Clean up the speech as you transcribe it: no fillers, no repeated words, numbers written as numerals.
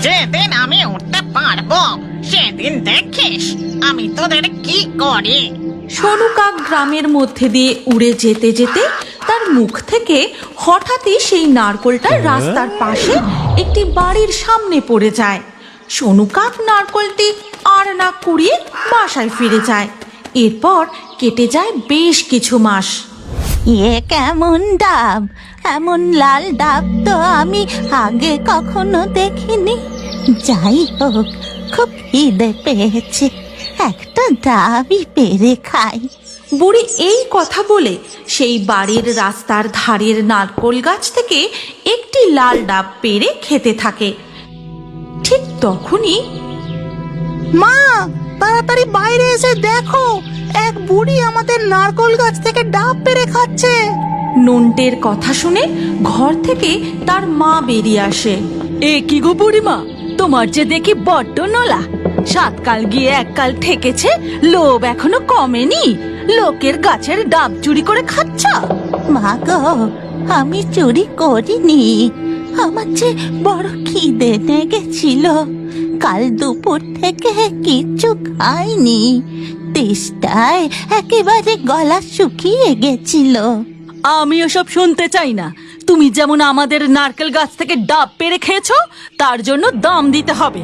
যেদিন আমি উঠতে পারবো সেদিন দেখিস আমি তোদের কি করি। সনু কাক গ্রামের মধ্যে দিয়ে উড়ে যেতে যেতে তার মুখ থেকে হঠাৎই সেই নারকোলটা রাস্তার পাশে একটি বাড়ির সামনে পড়ে যায়। সনু কাক নারকোলটি আর না কুড়িয়ে বাসায় ফিরে যায়। এরপর কেটে যায় বেশ কিছু মাস। এ কেমন ডাব, এমন লাল ডাব তো আমি আগে কখনো দেখিনি। যাই হোক, খুব খিদে পেয়েছে, একটা ডাবই পেরে খাই। বুড়ি এই কথা বলে সেই বাড়ির রাস্তার ধারের নারকোল গাছ থেকে একটি লাল ডাব পেড়ে খেতে থাকে। ঠিক তখনই মা, তাড়াতাড়ি বাইরে এসে দেখো, এক বুড়ি আমাদের নারকোল গাছ থেকে ডাব পেরে খাচ্ছে। নন্টের কথা শুনে ঘর থেকে তার মা বেরিয়ে আসে। এ কি গো বুড়িমা, তোমার যে দেখি বড্ড নোলা। সাতকাল গিয়ে এককাল ঠেকেছে, লোভ এখনো কমেনি। লোকের গাছের ডাব চুরি করে খাচ্ছ? মা গো, আমি চুরি করিনি, আমার যে বড় খিদে লেগেছিল। কাল দুপুর থেকে কিচ্ছু খাইনি, তেষ্টায় একেবারে গলা শুকিয়ে গেছিল। আমি ওসব শুনতে চাই না। তুমি যেমন আমাদের নারকেল গাছ থেকে ডাব পেরে খেয়েছো, তার জন্য দাম দিতে হবে।